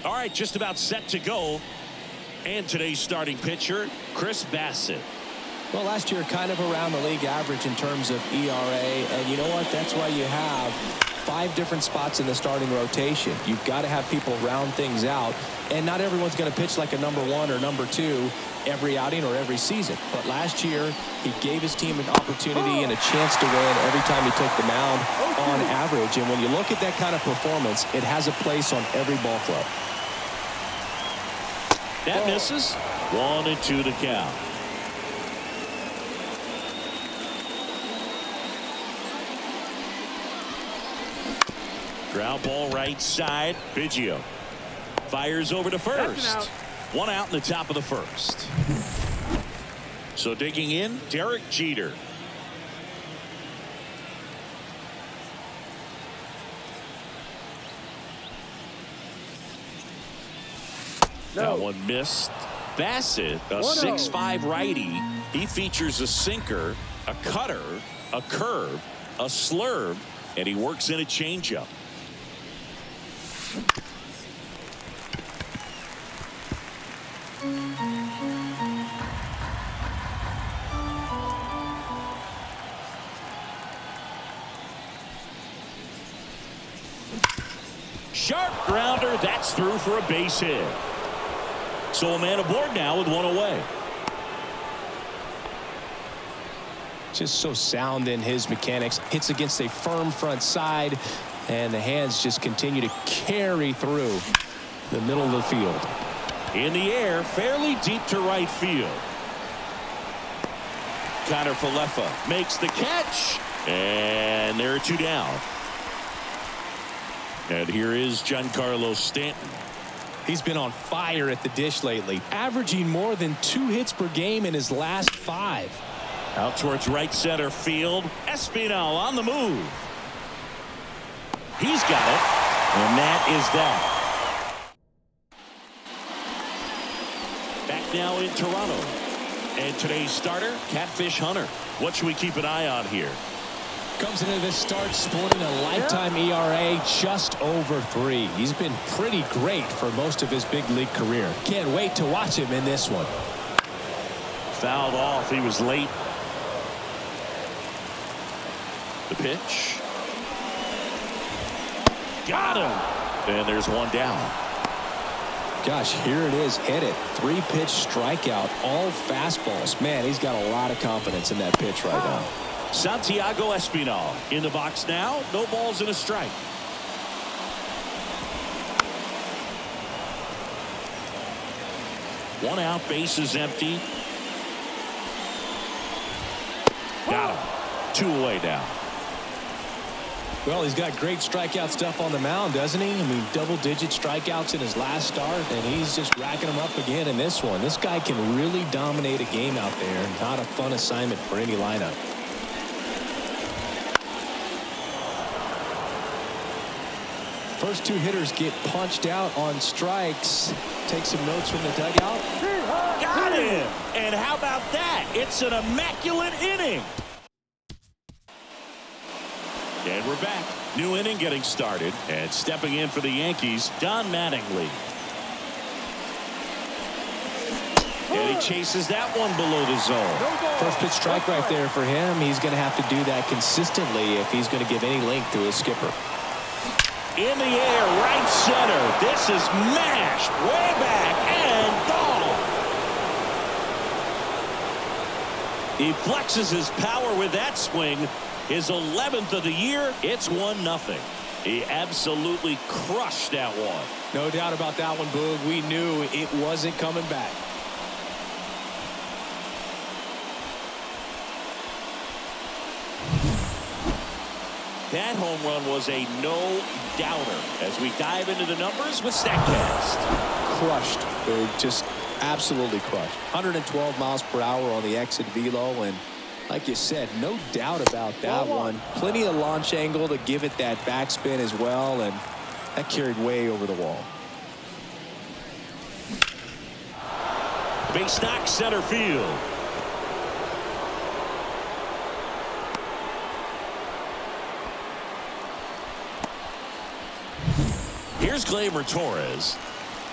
All right, just about set to go. And today's starting pitcher, Chris Bassett. Well, last year kind of around the league average in terms of ERA. And you know what? That's why you have 5 different spots in the starting rotation. You've got to have people round things out. And not everyone's going to pitch like a number 1 or number 2 every outing or every season. But last year, he gave his team an opportunity and a chance to win every time he took the mound on average. And when you look at that kind of performance, it has a place on every ball club. That misses. 1-2 the count. Ground ball right side. Biggio fires over to first. 1 out in the top of the first. So digging in, Derek Jeter. That one missed. Bassett, a 6'5" righty. He features a sinker, a cutter, a curve, a slurve, and he works in a changeup. Sharp grounder. That's through for a base hit. So a man aboard now with 1 away. Just so sound in his mechanics. Hits against a firm front side, and the hands just continue to carry through the middle of the field. In the air, fairly deep to right field. Connor Falefa makes the catch, and there are 2 down. And here is Giancarlo Stanton. He's been on fire at the dish lately, averaging more than 2 hits per game in his last 5. Out towards right center field. Espinal on the move. He's got it, and that is that. Back now in Toronto. And today's starter, Catfish Hunter. What should we keep an eye on here? Comes into this start sporting a lifetime ERA just over 3. He's been pretty great for most of his big league career. Can't wait to watch him in this one. Fouled off. He was late. The pitch. Got him. And there's 1 down. Gosh, here it is. Hit it. 3-pitch strikeout. All fastballs. Man, he's got a lot of confidence in that pitch right now. Santiago Espinal in the box now. No balls and a strike. One out, base is empty. Got him. 2 away now. Well, he's got great strikeout stuff on the mound, doesn't he? I mean, double-digit strikeouts in his last start, and he's just racking them up again in this one. This guy can really dominate a game out there. Not a fun assignment for any lineup. First 2 hitters get punched out on strikes. Take some notes from the dugout. Got him! And how about that? It's an immaculate inning. And we're back. New inning getting started. And stepping in for the Yankees, Don Mattingly. And he chases that one below the zone. First pitch strike right there for him. He's going to have to do that consistently if he's going to give any length to his skipper. In the air, right center. This is mashed way back and gone. He flexes his power with that swing. His 11th of the year. It's 1-0. He absolutely crushed that one. No doubt about that one, Boog. We knew it wasn't coming back. That home run was a no-doubter as we dive into the numbers with StatCast. Crushed, Boog. Just absolutely crushed. 112 miles per hour on the exit velo, and like you said, no doubt about that one. Plenty of launch angle to give it that backspin as well, and that carried way over the wall. Base knock center field. Here's Gleyber Torres.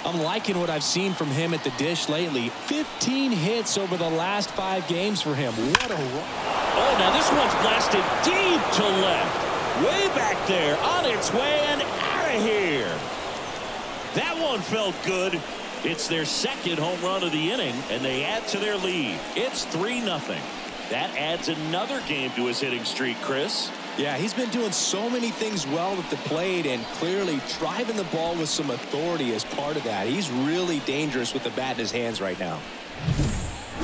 I'm liking what I've seen from him at the dish lately. 15 hits over the last 5 games for him. What a run. Oh, now this one's blasted deep to left. Way back there, on its way and out of here. That one felt good. It's their second home run of the inning, and they add to their lead. It's 3-0. That adds another game to his hitting streak, Chris. Yeah, he's been doing so many things well at the plate and clearly driving the ball with some authority as part of that. He's really dangerous with the bat in his hands right now.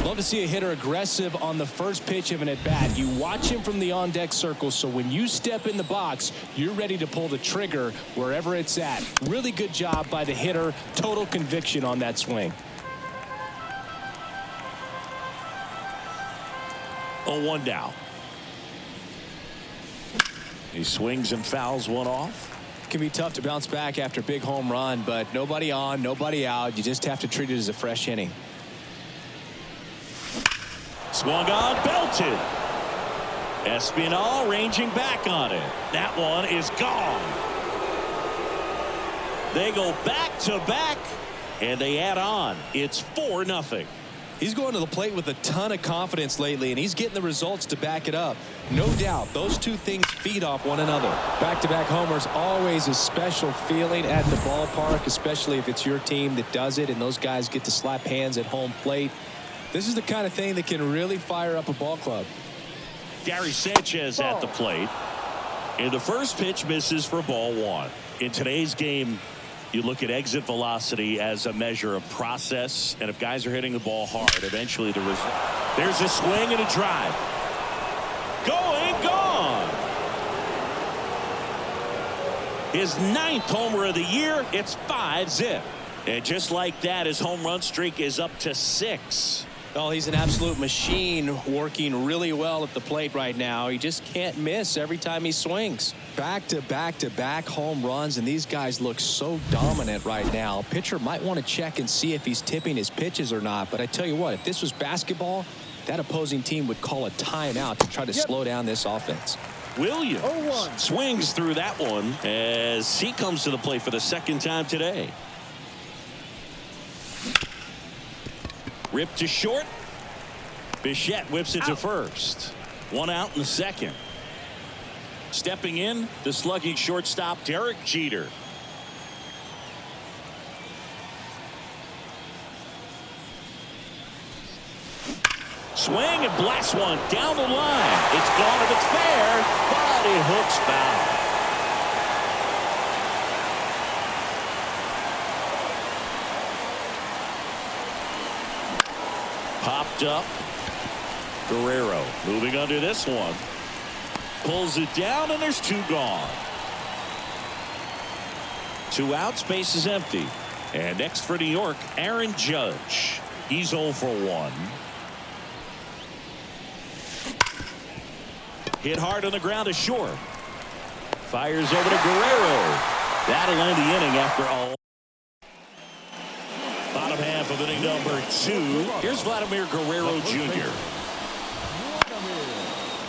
Love to see a hitter aggressive on the first pitch of an at-bat. You watch him from the on-deck circle, so when you step in the box, you're ready to pull the trigger wherever it's at. Really good job by the hitter. Total conviction on that swing. 0-1 down. He swings and fouls one off. It can be tough to bounce back after a big home run, but nobody on, nobody out. You just have to treat it as a fresh inning. Swung on, belted. Espinal ranging back on it. That one is gone. They go back to back, and they add on. It's 4-0. He's going to the plate with a ton of confidence lately, and he's getting the results to back it up. No doubt, those two things feed off one another. Back-to-back homers, always a special feeling at the ballpark, especially if it's your team that does it, and those guys get to slap hands at home plate. This is the kind of thing that can really fire up a ball club. Gary Sanchez at the plate. And the first pitch misses for ball 1. In today's game, you look at exit velocity as a measure of process, and if guys are hitting the ball hard, eventually there's a swing and a drive. Going, gone. His 9th homer of the year. It's 5-zip. And just like that, his home run streak is up to 6. Oh, he's an absolute machine, working really well at the plate right now. He just can't miss every time he swings. Back-to-back-to-back home runs, and these guys look so dominant right now. Pitcher might want to check and see if he's tipping his pitches or not, but I tell you what, if this was basketball, that opposing team would call a timeout to try to slow down this offense. Williams swings through that one as he comes to the plate for the second time today. Ripped to short. Bichette whips it to first. 1 out in the second. Stepping in, the slugging shortstop, Derek Jeter. Swing and blast one down the line. It's gone if it's fair, but it hooks foul. Popped up. Guerrero moving under this one. Pulls it down, and there's 2 gone. 2 outs, base is empty. And next for New York, Aaron Judge. He's 0 for 1. Hit hard on the ground to short. Fires over to Guerrero. That'll end the inning after all. Bottom half of inning number 2. Here's Vladimir Guerrero Jr.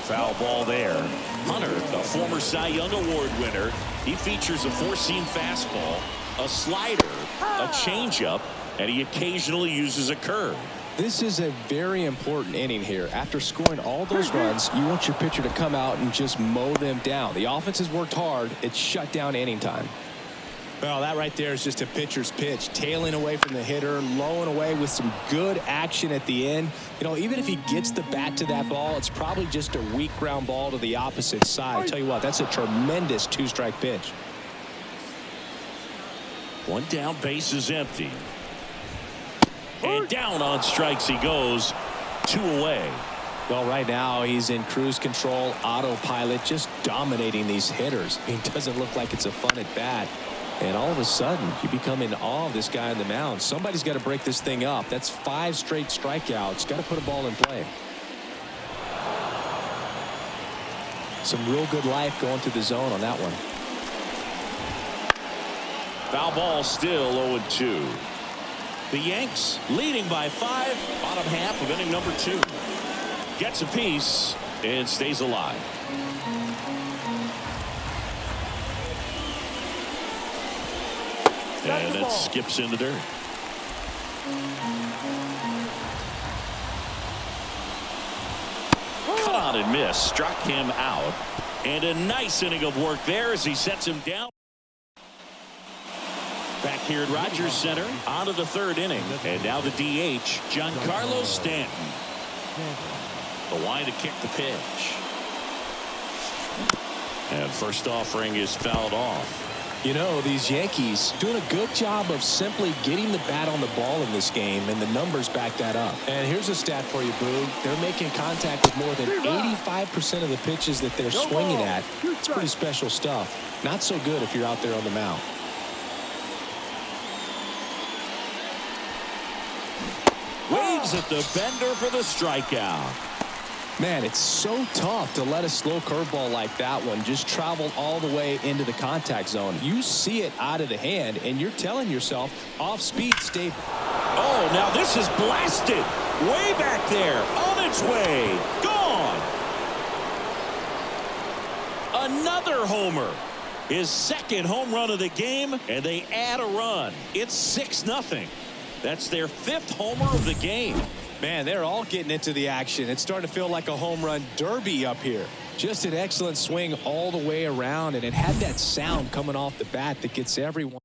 Foul ball there. Hunter, the former Cy Young Award winner. He features a 4-seam fastball, a slider, a changeup, and he occasionally uses a curve. This is a very important inning here. After scoring all those runs, you want your pitcher to come out and just mow them down. The offense has worked hard. It's shut down inning time. Well, that right there is just a pitcher's pitch, tailing away from the hitter, lowing away with some good action at the end. You know, even if he gets the bat to that ball, it's probably just a weak ground ball to the opposite side. I tell you what, that's a tremendous 2-strike pitch. 1 down, base is empty. And down on strikes he goes. 2 away. Well, right now he's in cruise control, autopilot, just dominating these hitters. It doesn't look like it's a fun at bat. And all of a sudden, you become in awe of this guy on the mound. Somebody's got to break this thing up. That's 5 straight strikeouts. Got to put a ball in play. Some real good life going through the zone on that one. Foul ball, still 0-2. The Yanks leading by 5. Bottom half of inning number 2. Gets a piece and stays alive. And that skips in the dirt. Cut on and miss. Struck him out. And a nice inning of work there as he sets him down. Back here at Rogers Center, on to the third inning. And now the DH, Giancarlo Stanton. The line to kick the pitch. And first offering is fouled off. You know, these Yankees doing a good job of simply getting the bat on the ball in this game, and the numbers back that up. And here's a stat for you, Boo. They're making contact with more than 85% of the pitches that they're swinging at. It's pretty special stuff. Not so good if you're out there on the mound. Waves at the bender for the strikeout. Man, it's so tough to let a slow curveball like that one just travel all the way into the contact zone. You see it out of the hand, and you're telling yourself, off speed, stay. Oh, now this is blasted. Way back there. On its way. Gone. Another homer. His second home run of the game, and they add a run. It's 6-0. That's their fifth homer of the game. Man, they're all getting into the action. It's starting to feel like a home run derby up here. Just an excellent swing all the way around, and it had that sound coming off the bat that gets everyone.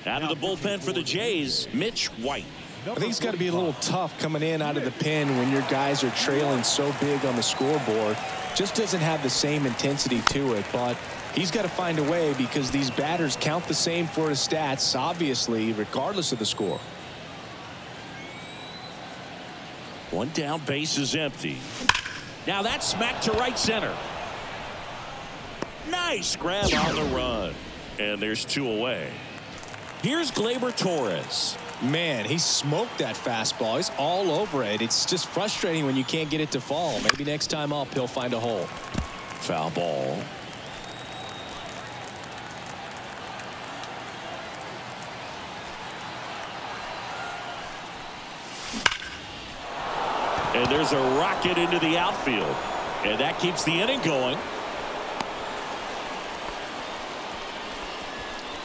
Out of the bullpen for the Jays, Mitch White. I think it's got to be a little tough coming in out of the pen when your guys are trailing so big on the scoreboard. Just doesn't have the same intensity to it, but he's got to find a way because these batters count the same for his stats, obviously, regardless of the score. One down, base is empty. Now that's smacked to right center. Nice grab on the run. And there's two away. Here's Gleyber Torres. Man, he smoked that fastball. He's all over it. It's just frustrating when you can't get it to fall. Maybe next time up he'll find a hole. Foul ball. And there's a rocket into the outfield. And that keeps the inning going.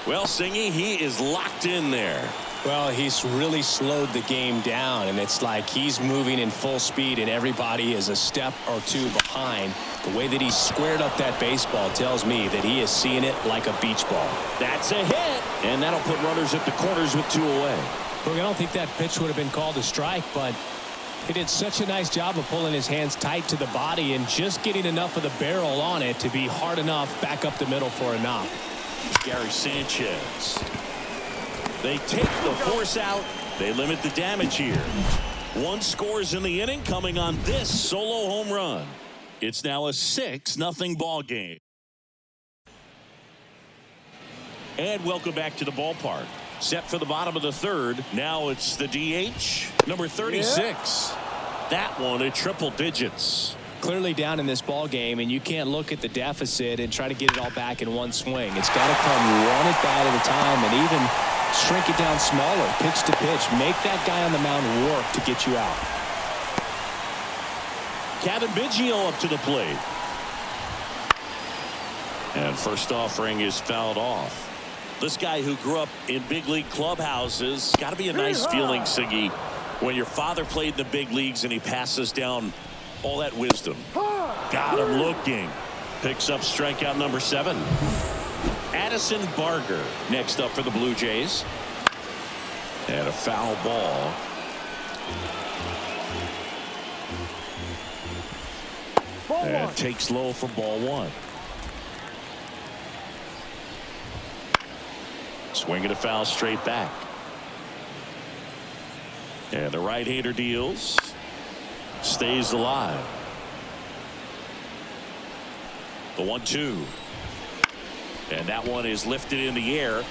Well, Singy, he is locked in there. Well, he's really slowed the game down, and it's like he's moving in full speed, and everybody is a step or two behind. The way that he squared up that baseball tells me that he is seeing it like a beach ball. That's a hit. And that'll put runners at the corners with two away. Look, I don't think that pitch would have been called a strike, but he did such a nice job of pulling his hands tight to the body and just getting enough of the barrel on it to be hard enough back up the middle for a knock. Gary Sanchez. They take the force out. They limit the damage here. One scores in the inning coming on this solo home run. It's now a 6-0 ball game. And welcome back to the ballpark. Set for the bottom of the third. Now it's the DH, number 36. Yeah. That one at triple digits. Clearly down in this ball game, and you can't look at the deficit and try to get it all back in one swing. It's got to come one at bat at a time, and even shrink it down smaller, pitch to pitch. Make that guy on the mound work to get you out. Kevin Biggio up to the plate. And first offering is fouled off. This guy who grew up in big league clubhouses, got to be a nice feeling, Siggy, when your father played in the big leagues and he passes down all that wisdom. Got him looking. Picks up strikeout number 7. Addison Barger next up for the Blue Jays. And a foul ball. And takes low for ball 1. Swinging a foul straight back. And the right-hander deals. Stays alive. The 1-2. And that one is lifted in the air.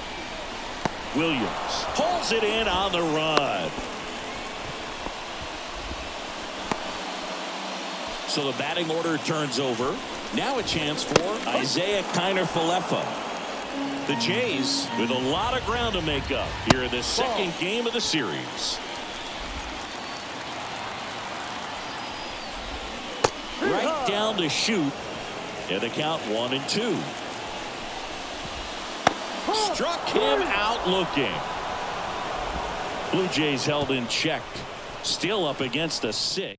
Williams pulls it in on the run. So the batting order turns over. Now a chance for Isaiah Kiner-Falefa. The Jays with a lot of ground to make up here in the second game of the series. Right down to shoot. And the count 1-2. Struck him out looking. Blue Jays held in check. Still up against a 6.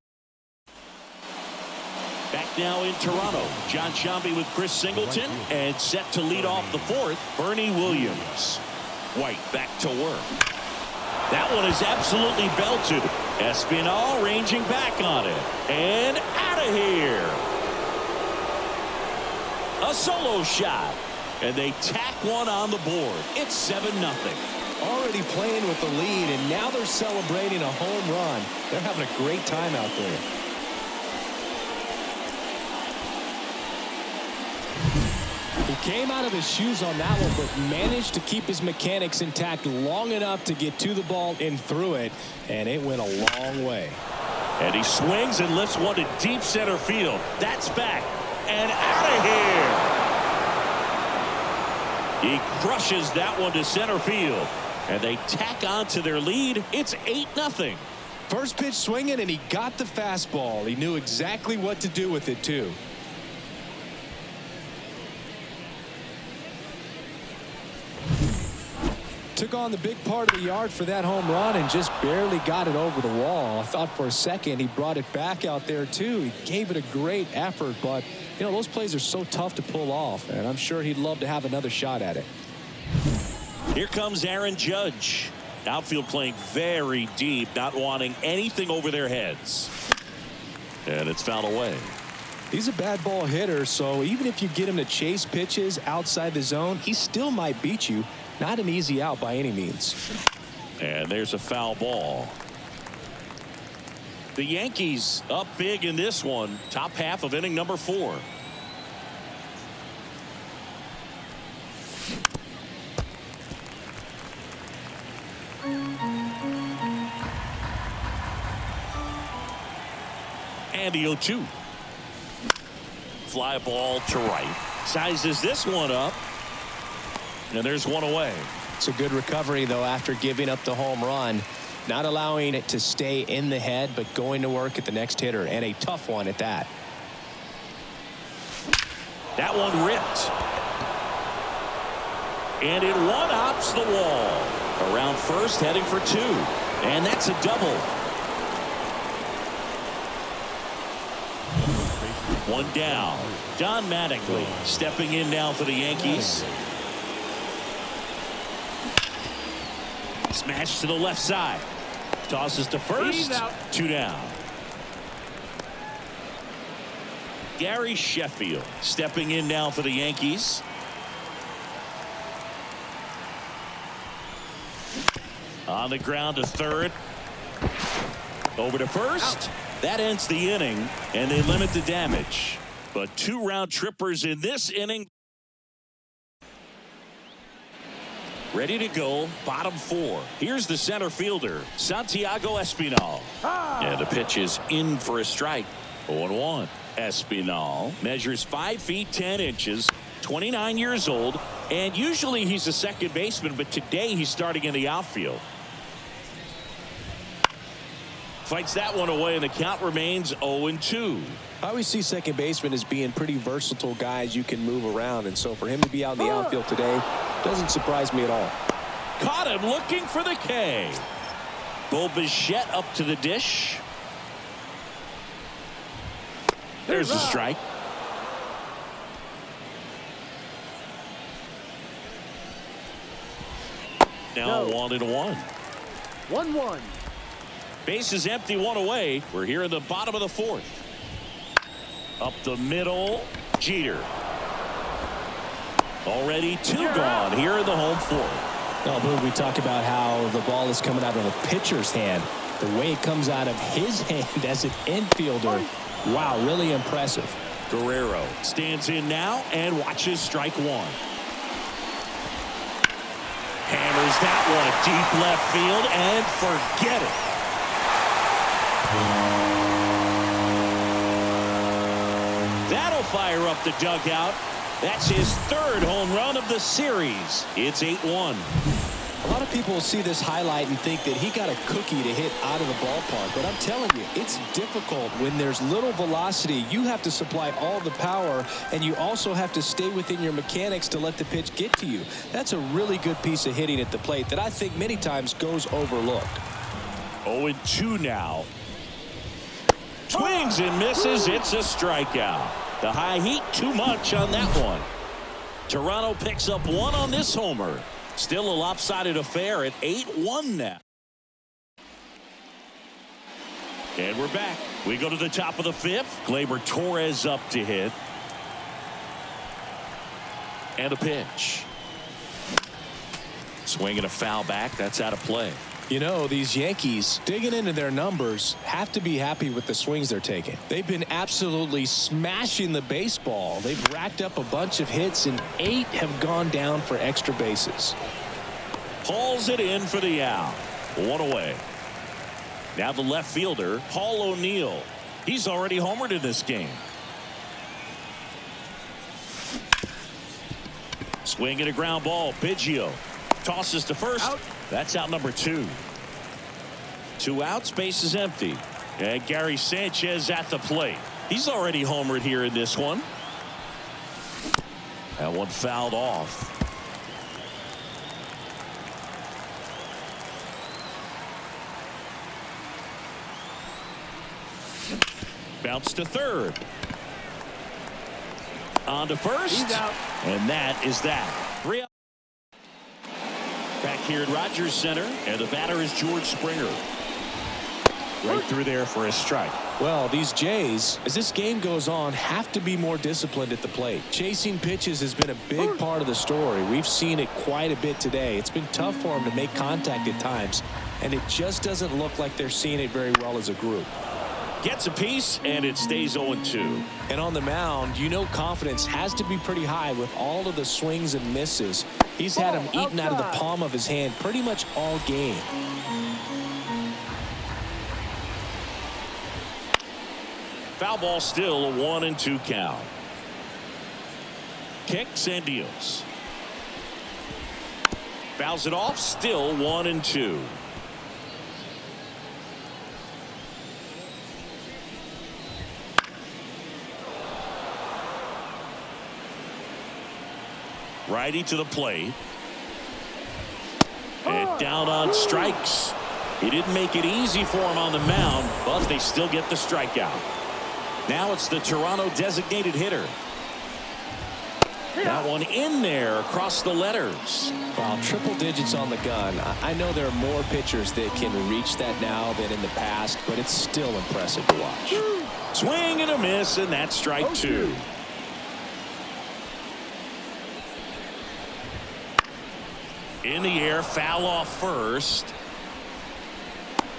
Back now in Toronto. John Sciambi with Chris Singleton. And set to lead off the 4th, Bernie Williams. White back to work. That one is absolutely belted. Espinal ranging back on it. And out of here. A solo shot. And they tack one on the board. It's 7-0. Already playing with the lead, and now they're celebrating a home run. They're having a great time out there. He came out of his shoes on that one, but managed to keep his mechanics intact long enough to get to the ball and through it, and it went a long way. And he swings and lifts one to deep center field. That's back and out of here. He crushes that one to center field. And they tack on to their lead. It's 8-0. First pitch swinging, and he got the fastball. He knew exactly what to do with it, too. Took on the big part of the yard for that home run and just barely got it over the wall. I thought for a second he brought it back out there, too. He gave it a great effort, but, you know, those plays are so tough to pull off, and I'm sure he'd love to have another shot at it. Here comes Aaron Judge. Outfield playing very deep, not wanting anything over their heads. And it's fouled away. He's a bad ball hitter, so even if you get him to chase pitches outside the zone, he still might beat you. Not an easy out by any means. And there's a foul ball. The Yankees up big in this one. Top half of inning number 4. And the 0-2. Fly ball to right. Sizes this one up. And there's one away. It's a good recovery, though, after giving up the home run. Not allowing it to stay in the head, but going to work at the next hitter. And a tough one at that. That one ripped. And it one-hops the wall. Around first, heading for 2. And that's a double. One down. Don Mattingly stepping in now for the Yankees. Smash to the left side. Tosses to first. 2 down. Gary Sheffield stepping in now for the Yankees. On the ground to third. Over to first. That ends the inning, and they limit the damage. But 2 round trippers in this inning. Ready to go, bottom 4. Here's the center fielder, Santiago Espinal. And the pitch is in for a strike. 0-1. Espinal measures 5 feet 10 inches, 29 years old, and usually he's a second baseman, but today he's starting in the outfield. Fights that one away, and the count remains 0-2. I always see second basemen as being pretty versatile guys you can move around, and so for him to be out in the outfield today doesn't surprise me at all. Caught him looking for the K. Bo Bichette up to the dish. There's a strike. Now 1-1. 1-1. Base is empty, 1 away. We're here in the bottom of the 4th. Up the middle, Jeter. Already 2 gone here in the home 4th. Now, Boone, we talk about how the ball is coming out of a pitcher's hand. The way it comes out of his hand as an infielder. Wow, really impressive. Guerrero stands in now and watches strike 1. Hammers that one deep left field and forget it. That'll fire up the dugout. That's his 3rd home run of the series. It's 8-1. A lot of people see this highlight and think that he got a cookie to hit out of the ballpark. But I'm telling you, it's difficult when there's little velocity. You have to supply all the power, and you also have to stay within your mechanics to let the pitch get to you. That's a really good piece of hitting at the plate that I think many times goes overlooked. 0-2 now. Swings and misses. It's a strikeout. The high heat, too much on that one. Toronto picks up one on this homer. Still a lopsided affair at 8-1 now. And we're back. We go to the top of the fifth. Gleyber Torres up to hit. And a pitch. Swinging a foul back. That's out of play. You know, these Yankees, digging into their numbers, have to be happy with the swings they're taking. They've been absolutely smashing the baseball. They've racked up a bunch of hits, and 8 have gone down for extra bases. Hauls it in for the out. One away. Now the left fielder, Paul O'Neill. He's already homered in this game. Swing and a ground ball. Biggio tosses to first. Out. That's out number 2. 2 outs, base is empty. And Gary Sanchez at the plate. He's already homered here in this one. That one fouled off. Bounce to third. On to first. He's out. And that is that. 3 out. Back here at Rogers Center, and the batter is George Springer. Right through there for a strike. Well, these Jays, as this game goes on, have to be more disciplined at the plate. Chasing pitches has been a big part of the story. We've seen it quite a bit today. It's been tough for them to make contact at times, and it just doesn't look like they're seeing it very well as a group. Gets a piece, and it stays 0-2. And on the mound, you know confidence has to be pretty high with all of the swings and misses. He's had them eaten out of the palm of his hand pretty much all game. Foul ball, still a 1-2 count. Kicks and deals. Fouls it off, still 1-2. Righty to the plate. And down on strikes. He didn't make it easy for him on the mound, but they still get the strikeout. Now it's the Toronto designated hitter. That one in there across the letters. Wow, triple digits on the gun. I know there are more pitchers that can reach that now than in the past, but it's still impressive to watch. Swing and a miss, and that's strike 2. In the air, foul off first.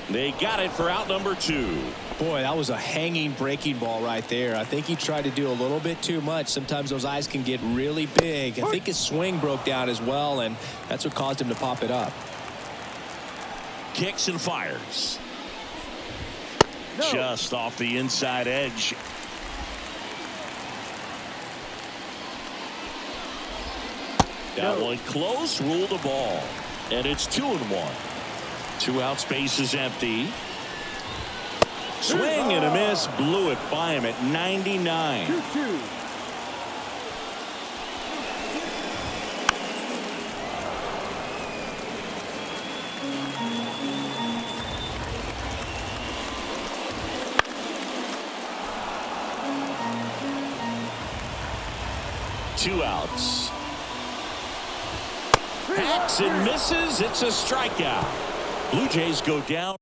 They got it for out number 2. Boy, that was a hanging breaking ball right there. I think he tried to do a little bit too much. Sometimes those eyes can get really big. I think his swing broke down as well, and that's what caused him to pop it up. Kicks and fires. Just off the inside edge. That one close, ruled the ball. And it's 2-1. 2 outs, base is empty. Swing and a miss, blew it by him at 99. 2-2. Two outs. Hacks and misses. It's a strikeout. Blue Jays go down.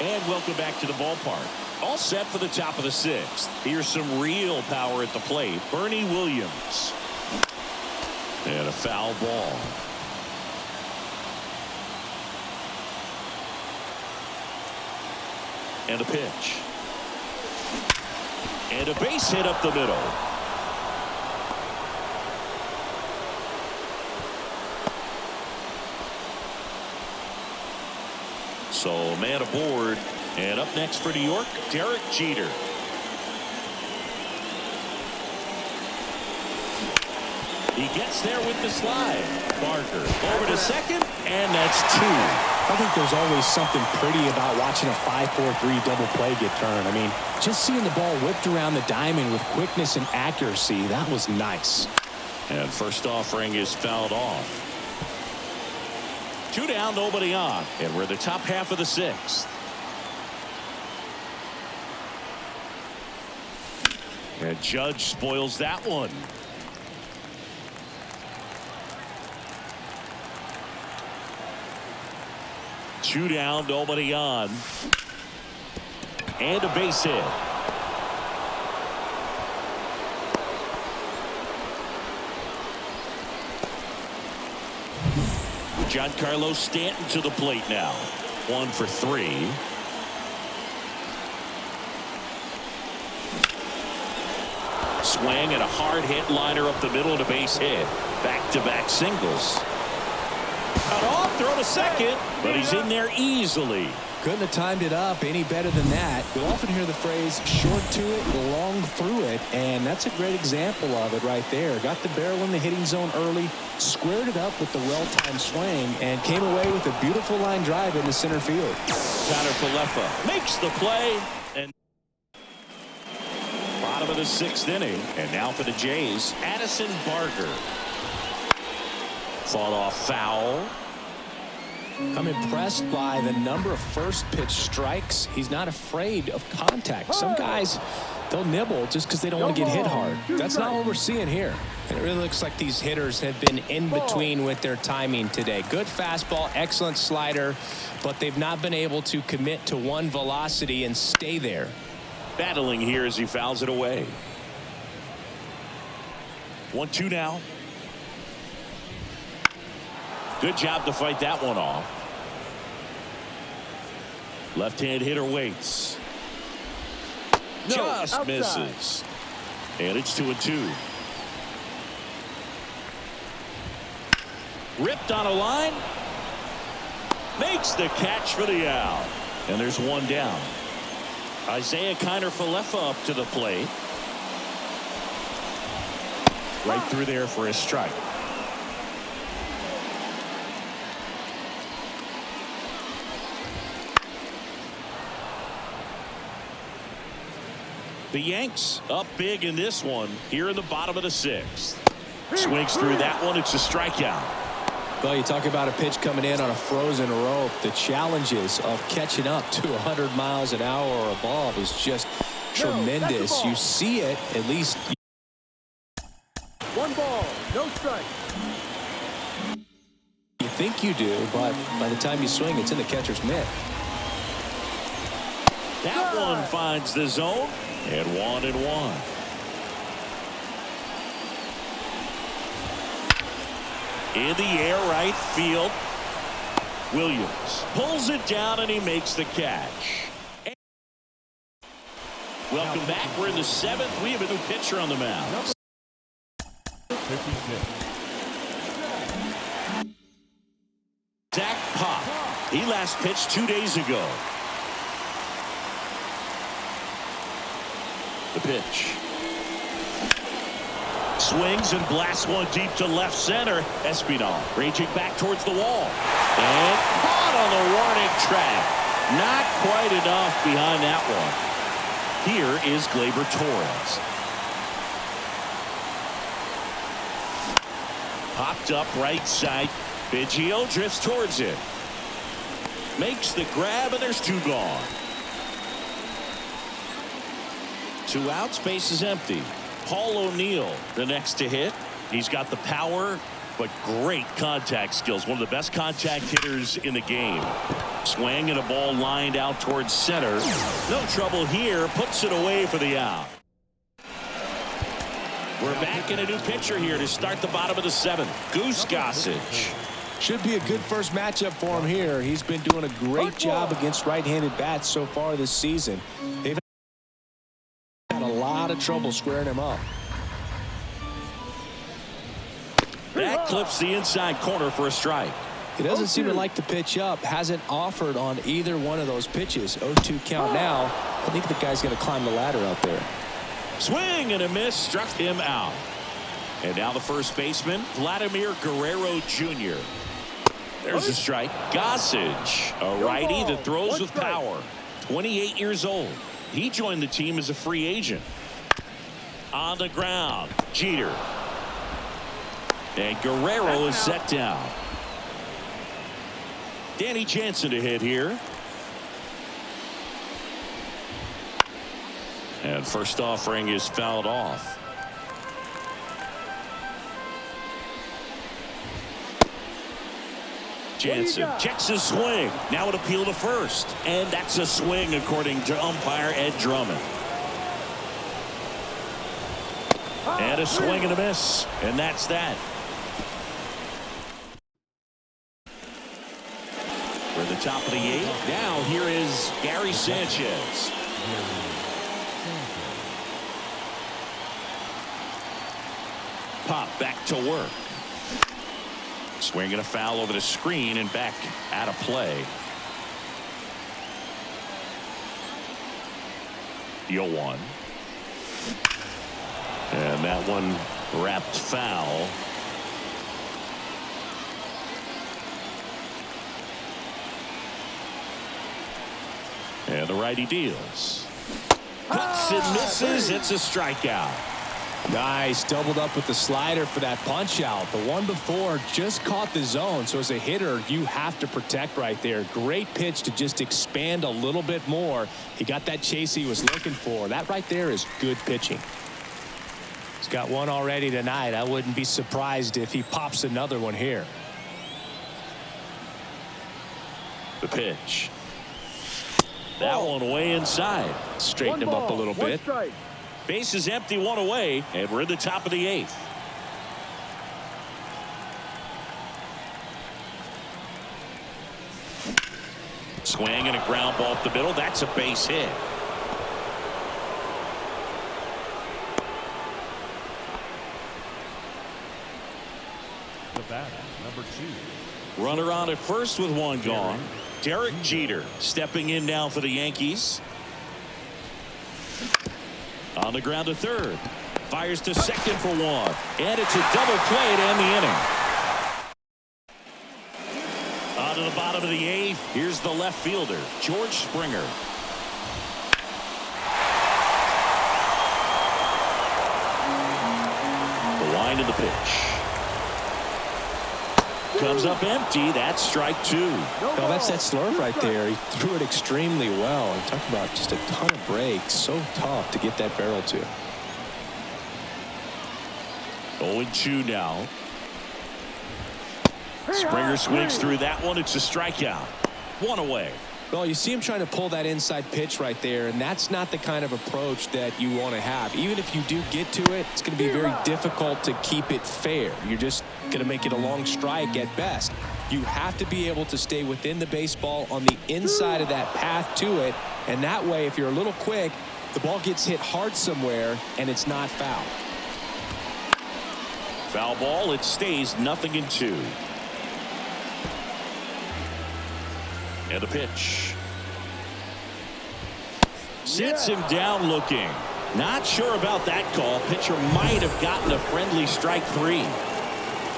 And welcome back to the ballpark. All set for the top of the 6th. Here's some real power at the plate. Bernie Williams. And a foul ball. And a pitch. And a base hit up the middle. So man aboard. And up next for New York, Derek Jeter. He gets there with the slide. Barker over to second, and that's 2. I think there's always something pretty about watching a 5-4-3 double play get turned. I mean, just seeing the ball whipped around the diamond with quickness and accuracy, that was nice. And first offering is fouled off. 2 down, nobody on, and we're the top half of the 6th. And Judge spoils that one. Two down, nobody on. And a base hit. Giancarlo Stanton to the plate now. 1 for 3. Swing and a hard hit liner up the middle and a base hit. Back-to-back singles. Cut off, throw to second, but he's in there easily. Couldn't have timed it up any better than that. You'll often hear the phrase short to it, long through it, and that's a great example of it right there. Got the barrel in the hitting zone early, squared it up with the well-timed swing, and came away with a beautiful line drive into center field. Connor Falefa makes the play, and bottom of the 6th inning, and now for the Jays, Addison Barker. Fought off foul. I'm impressed by the number of first pitch strikes. He's not afraid of contact. Some guys, they'll nibble just because they don't want to get hit hard. That's not what we're seeing here. And it really looks like these hitters have been in between with their timing today. Good fastball, excellent slider, but they've not been able to commit to one velocity and stay there. Battling here as he fouls it away. 1-2 now. Good job to fight that one off. Left-hand hitter waits. Just outside. Misses. And it's 2-2. Ripped on a line. Makes the catch for the out. And there's 1 down. Isaiah Kiner-Falefa up to the plate. Right through there for a strike. The Yanks up big in this one here in the bottom of the 6th. Swings through that one. It's a strikeout. Well, you talk about a pitch coming in on a frozen rope. The challenges of catching up to 100 miles an hour or above is just tremendous. You see it, at least. 1 ball, no strike. You think you do, but by the time you swing, it's in the catcher's mitt. That one finds the zone. And 1-1. In the air, right field. Williams pulls it down and he makes the catch. Welcome back. We're in the 7th. We have a new pitcher on the mound. Zach Pop. He last pitched 2 days ago. The pitch. Swings and blasts one deep to left center. Espinal raging back towards the wall. And caught on the warning track. Not quite enough behind that one. Here is Gleyber Torres. Popped up right side. Biggio drifts towards it. Makes the grab, and there's 2 gone. 2 outs, base is empty. Paul O'Neill, the next to hit. He's got the power, but great contact skills. One of the best contact hitters in the game. Swing and a ball lined out towards center. No trouble here. Puts it away for the out. We're back in a new pitcher here to start the bottom of the 7th. Goose Gossage. Should be a good first matchup for him here. He's been doing a great job against right-handed bats so far this season. They've had a lot of trouble squaring him up. That clips the inside corner for a strike. He doesn't seem to like the pitch up. Hasn't offered on either one of those pitches. 0-2 count now. I think the guy's going to climb the ladder out there. Swing and a miss. Struck him out. And now the first baseman, Vladimir Guerrero Jr. There's a strike. Gossage, a righty that throws with power. 28 years old. He joined the team as a free agent. On the ground, Jeter. And Guerrero is set down. Danny Jansen to hit here. And first offering is fouled off. Jansen checks his swing. Now an appeal to first. And that's a swing according to umpire Ed Drummond. And a swing and a miss. And that's that. We're at the top of the 8th. Now here is Gary Sanchez. Pop back to work. Swinging a foul over the screen and back out of play. 0-1. And that one wrapped foul. And the righty deals. Cuts and misses. It's a strikeout. Nice, doubled up with the slider for that punch out. The one before just caught the zone, so as a hitter you have to protect right there. Great pitch to just expand a little bit more. He got that chase he was looking for. That right there is good pitching. He's got one already tonight. I wouldn't be surprised if he pops another one here. The pitch. That one way inside. Straighten him up a little bit. Base is empty, one away, and we're in the top of the 8th. Swing and a ground ball up the middle. That's a base hit. The batter, number 2. Runner on at first with one gone. Derek Jeter stepping in now for the Yankees. On the ground to third. Fires to second for one. And it's a double play to end the inning. On to the bottom of the 8th. Here's the left fielder, George Springer. The line of the pitch. Comes up empty. That's strike 2. No, that's that slurve right there. He threw it extremely well. I'm talking about just a ton of breaks. So tough to get that barrel to. 0-2 now. Springer swings through that one. It's a strikeout. One away. Well, you see him trying to pull that inside pitch right there, and that's not the kind of approach that you want to have. Even if you do get to it, it's going to be very difficult to keep it fair. You're just going to make it a long strike at best. You have to be able to stay within the baseball on the inside of that path to it, and that way, if you're a little quick, the ball gets hit hard somewhere, and it's not foul. Foul ball. It stays 0-2. And the pitch. Sits him down looking. Not sure about that call. Pitcher might have gotten a friendly strike 3.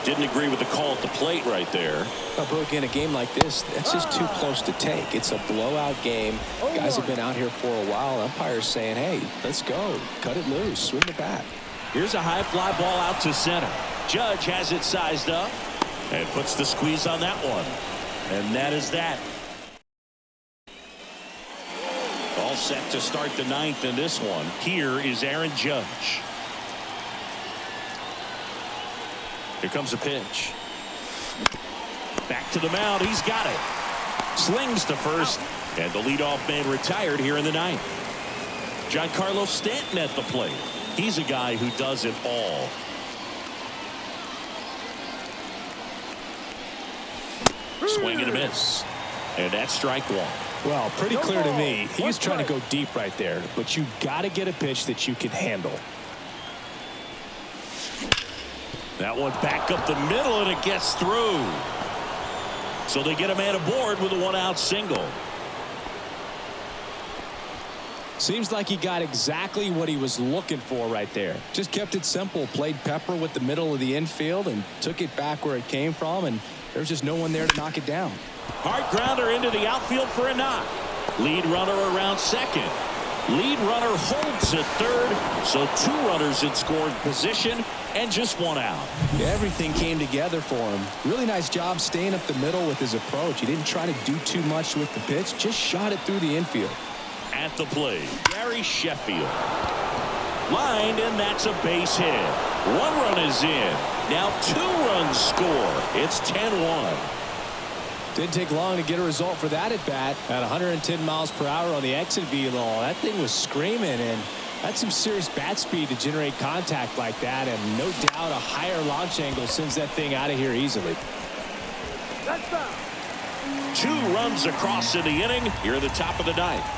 Didn't agree with the call at the plate right there. Well, bro, again, a game like this, that's just too close to take. It's a blowout game. Guys have been out here for a while. Umpire's saying, hey, let's go. Cut it loose. Swing the bat. Here's a high fly ball out to center. Judge has it sized up and puts the squeeze on that one. And that is that. All set to start the 9th in this one. Here is Aaron Judge. Here comes a pitch. Back to the mound. He's got it. Slings to first. And the leadoff man retired here in the 9th. Giancarlo Stanton at the plate. He's a guy who does it all. Swing and a miss. And that's strike 1. Well, pretty clear to me. He was trying to go deep right there, but you got to get a pitch that you can handle. That one back up the middle, and it gets through. So they get a man aboard with a 1-out single. Seems like he got exactly what he was looking for right there. Just kept it simple, played pepper with the middle of the infield and took it back where it came from, and there's just no one there to knock it down. Hard grounder into the outfield for a knock. Lead runner around second. Lead runner holds at third, so 2 runners in scoring position and just 1 out. Yeah, everything came together for him. Really nice job staying up the middle with his approach. He didn't try to do too much with the pitch, just shot it through the infield. At the plate, Gary Sheffield. Lined, and that's a base hit. 1 run is in. Now 2 runs score. It's 10-1. Didn't take long to get a result for that at bat. At 110 miles per hour on the exit velo, that thing was screaming, and that's some serious bat speed to generate contact like that, and no doubt a higher launch angle sends that thing out of here easily. 2 runs across in the inning. Here at the top of the 9th.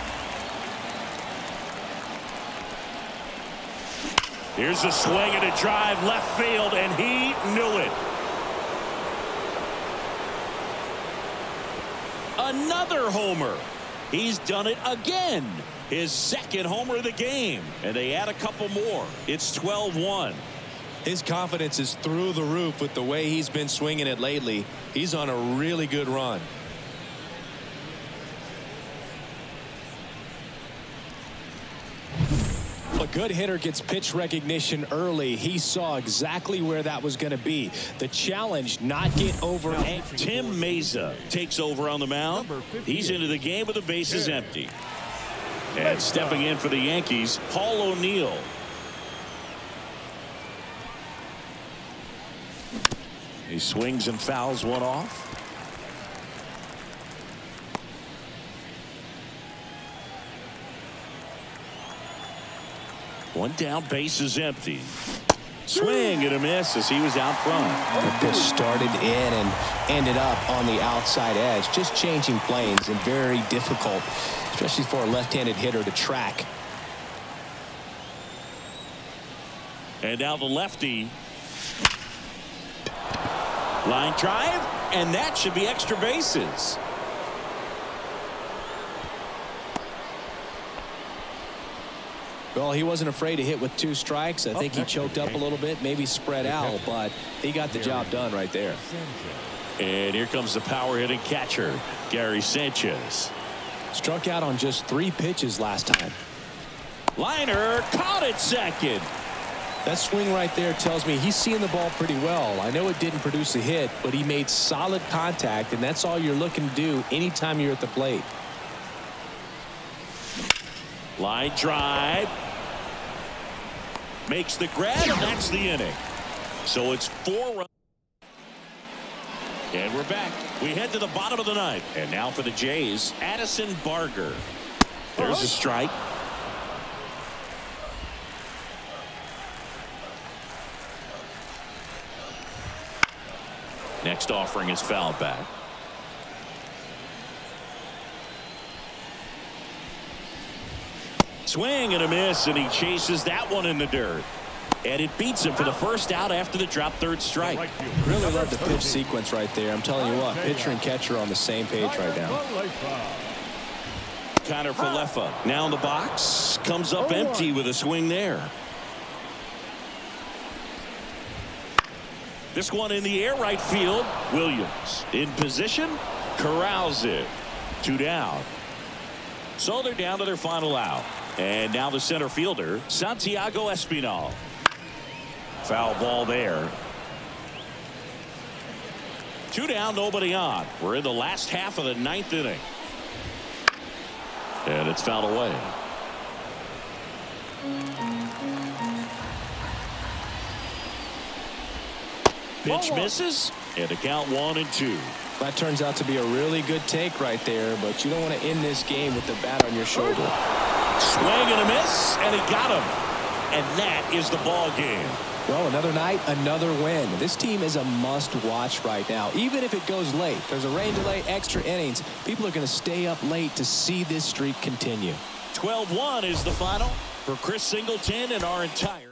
Here's a swing and a drive left field, and he knew it. Another homer. He's done it again. His 2nd homer of the game, and they add a couple more. It's 12-1. His confidence is through the roof with the way he's been swinging it lately. He's on a really good run. A good hitter gets pitch recognition early. He saw exactly where that was going to be. The challenge, not get over. Tim Meza takes over on the mound. He's into the game with the bases empty. And stepping in for the Yankees, Paul O'Neill. He swings and fouls one off. One down, base is empty. Swing and a miss as he was out front. The pitch started in and ended up on the outside edge. Just changing planes and very difficult, especially for a left-handed hitter to track. And now the lefty. Line drive, and that should be extra bases. Well, he wasn't afraid to hit with 2 strikes. I think he choked up a little bit, maybe spread out, but he got the job done right there. And here comes the power hitting catcher, Gary Sanchez. Struck out on just 3 pitches last time. Liner caught at second. That swing right there tells me he's seeing the ball pretty well. I know it didn't produce a hit, but he made solid contact, and that's all you're looking to do anytime you're at the plate. Line drive. Makes the grab, and that's the inning. So it's 4 runs. And we're back. We head to the bottom of the 9th. And now for the Jays, Addison Barger. There's a strike. Next offering is fouled back. Swing and a miss, and he chases that one in the dirt. And it beats him for the first out after the drop 3rd strike. Really love the pitch sequence right there. I'm telling you what, pitcher and catcher are on the same page right now. Connor Falefa now in the box. Comes up empty with a swing there. This one in the air right field. Williams in position. Corrals it. 2 down. So they're down to their final out. And now the center fielder, Santiago Espinal. Foul ball there. 2 down, nobody on. We're in the last half of the 9th inning. And it's fouled away. Pitch misses, and a count 1-2. That turns out to be a really good take right there, but you don't want to end this game with the bat on your shoulder. Swing and a miss, and he got him. And that is the ball game. Well, another night, another win. This team is a must-watch right now. Even if it goes late, there's a rain delay, extra innings. People are going to stay up late to see this streak continue. 12-1 is the final for Chris Singleton and our entire